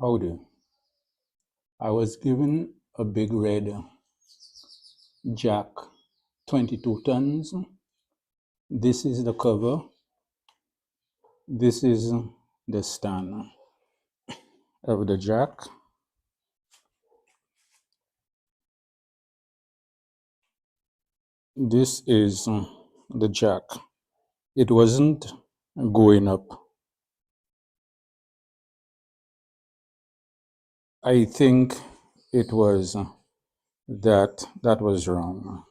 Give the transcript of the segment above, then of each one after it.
Howdy. I was given a big red Jack 22 tons. This is the cover. This is the stand of the Jack. This is the Jack. It wasn't going up. I think it was that was wrong.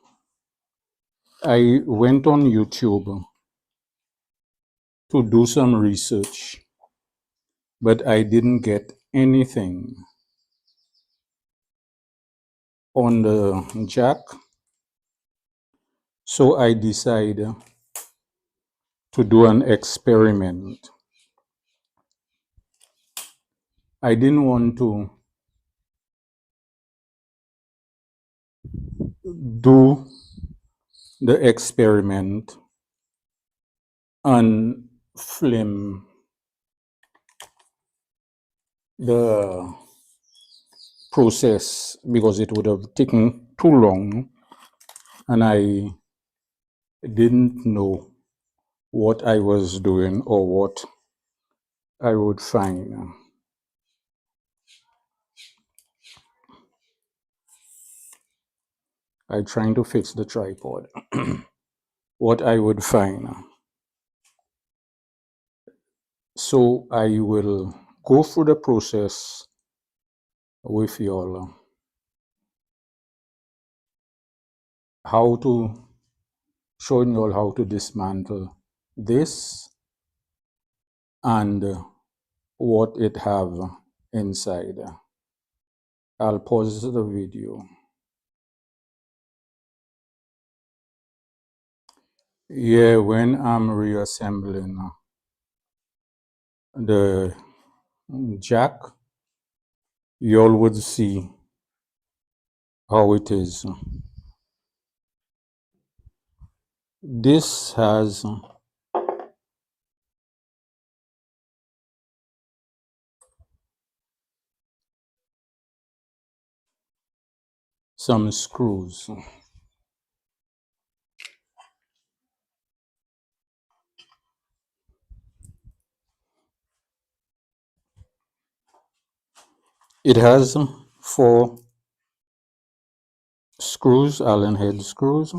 I went on YouTube to do some research, but I didn't get anything on the Jack. So I decided to do an experiment. I didn't want to do the experiment and film the process because it would have taken too long and I didn't know what I was doing or what I would find. I trying to fix the tripod. What I would find. So I will go through the process with y'all. Showing y'all how to dismantle this and what it have inside. I'll pause the video. Yeah, when I'm reassembling the jack, y'all would see how it is. This has some screws. It has 4 screws, Allen head screws.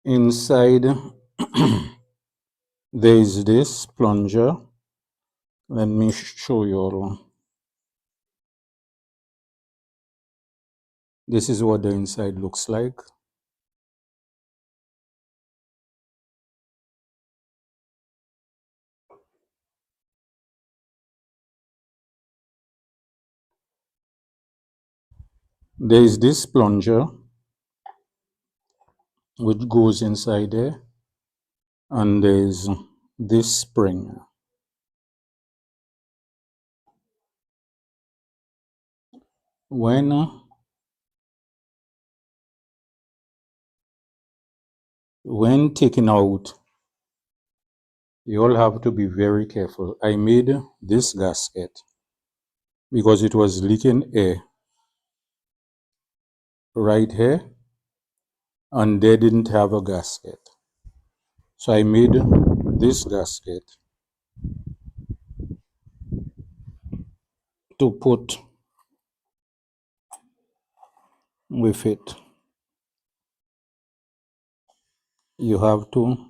Inside there is this plunger. Let me show you all. This is what the inside looks like. There is this plunger which goes inside there, and there is this spring. When taking out, you all have to be very careful. I made this gasket because it was leaking air right here, and they didn't have a gasket. So I made this gasket to put with it. You have to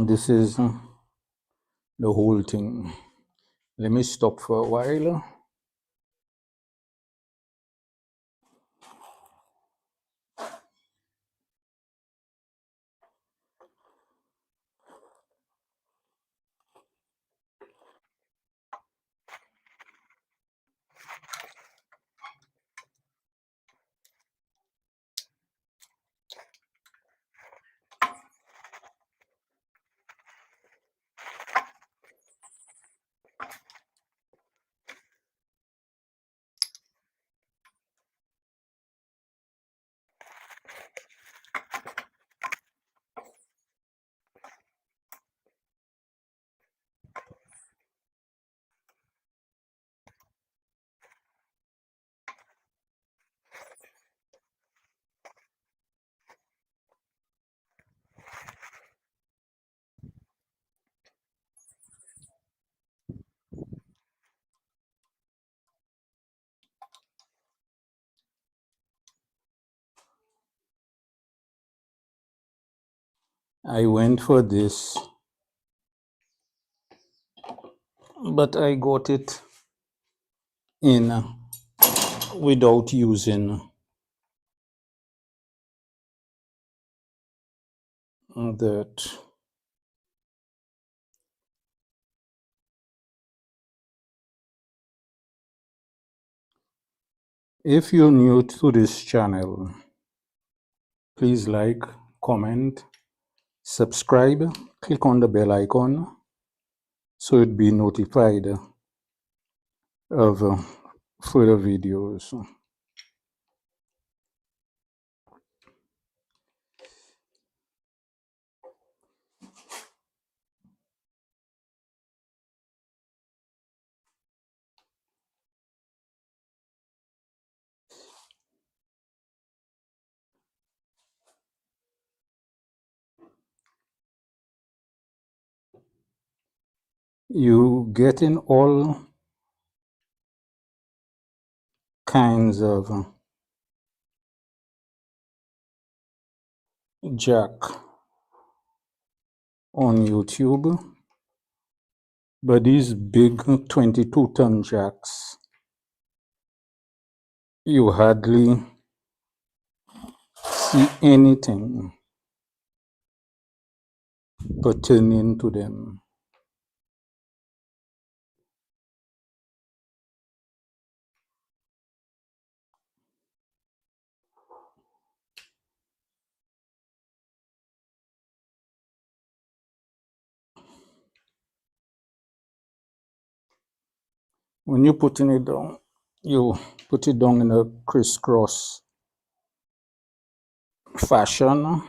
this is the whole thing. Let me stop for a while. I went for this, but I got it in without using that. If you're new to this channel, please like, comment, subscribe, click on the bell icon so you'd be notified of further videos. You getting all kinds of jack on YouTube, but these big 22-ton jacks, you hardly see anything pertaining to them. When you're putting it down, you put it down in a crisscross fashion.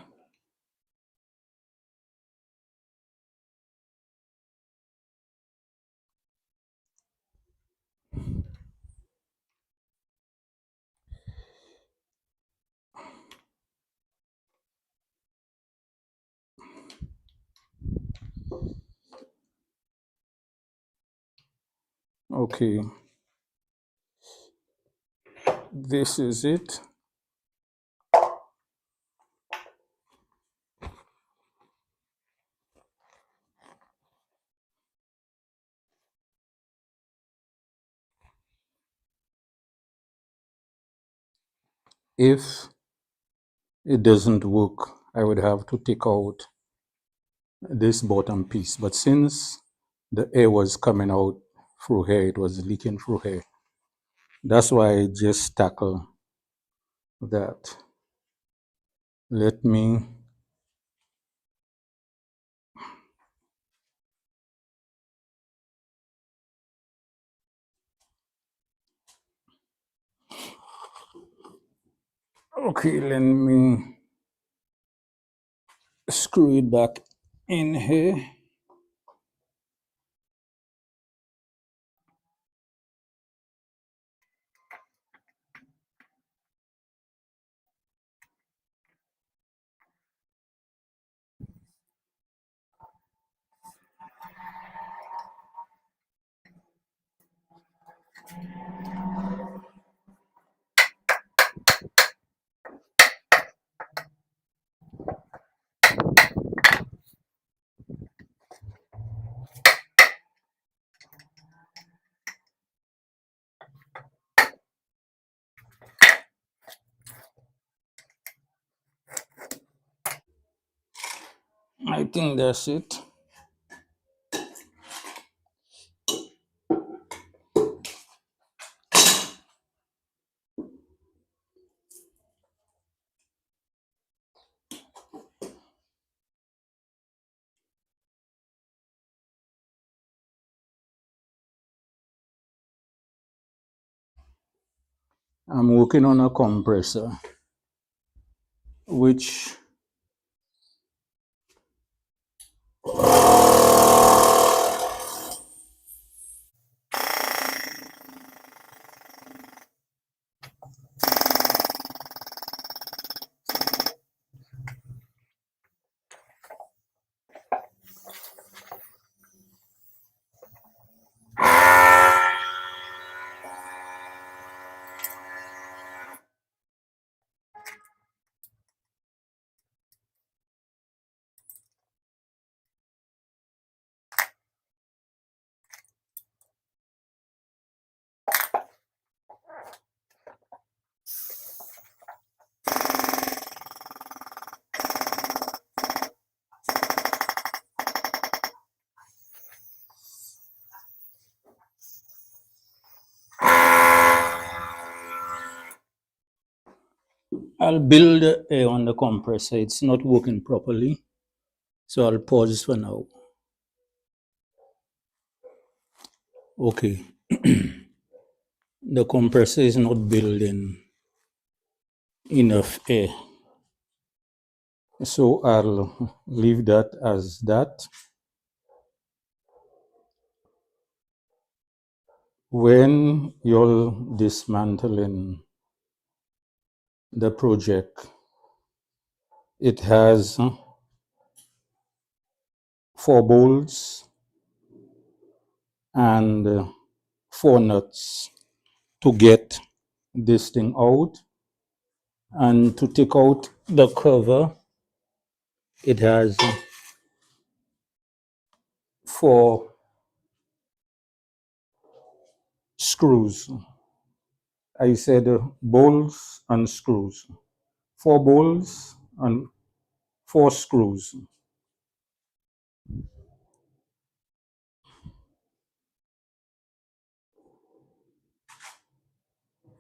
Okay, this is it. If it doesn't work, I would have to take out this bottom piece, but since the air was coming out through here, it was leaking through here, that's why I just tackle that. Let me okay, let me screw it back in here. I think that's it. I'm working on a compressor which I'll build air on the compressor. It's not working properly, so I'll pause for now. Okay, the compressor is not building enough air, so I'll leave that as that. When you're dismantling the project, it has 4 bolts and 4 nuts to get this thing out. And to take out the cover, it has 4 screws. I said bolts and screws. 4 bolts and 4 screws.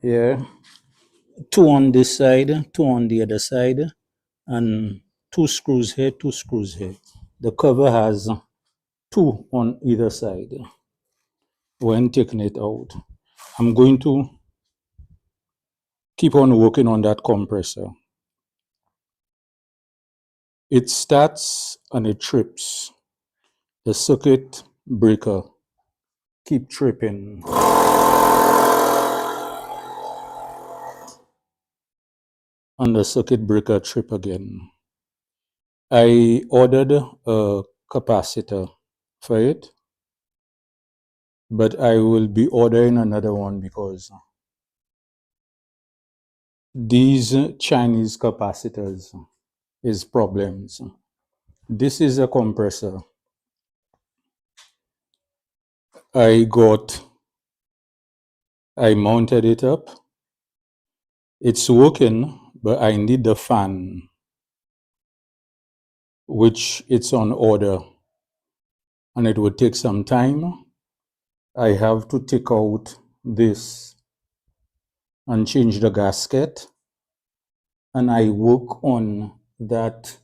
Yeah, 2 on this side, 2 on the other side, and 2 screws here, 2 screws here. The cover has 2 on either side. When taking it out, I'm going to keep on working on that compressor. It starts and it trips. The circuit breaker keep tripping. And the circuit breaker trip again. I ordered a capacitor for it, but I will be ordering another one because these Chinese capacitors is problems. This is a compressor. I mounted it up. It's working, but I need the fan, which it's on order, and it would take some time. I have to take out this and change the gasket, and I work on that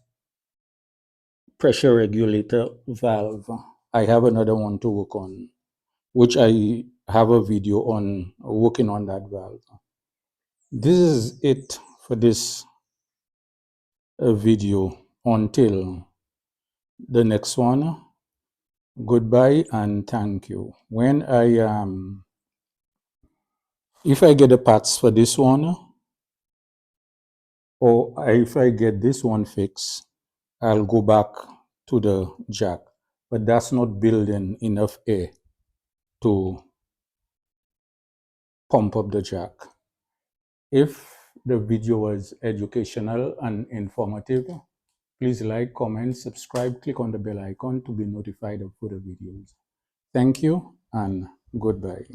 pressure regulator valve. I have another one to work on, which I have a video on working on that valve. This is it for this video. Until the next one, goodbye and thank you. When if I get the parts for this one, or if I get this one fixed, I'll go back to the jack, but that's not building enough air to pump up the jack. If the video was educational and informative, please like, comment, subscribe, click on the bell icon to be notified of further videos. Thank you and goodbye.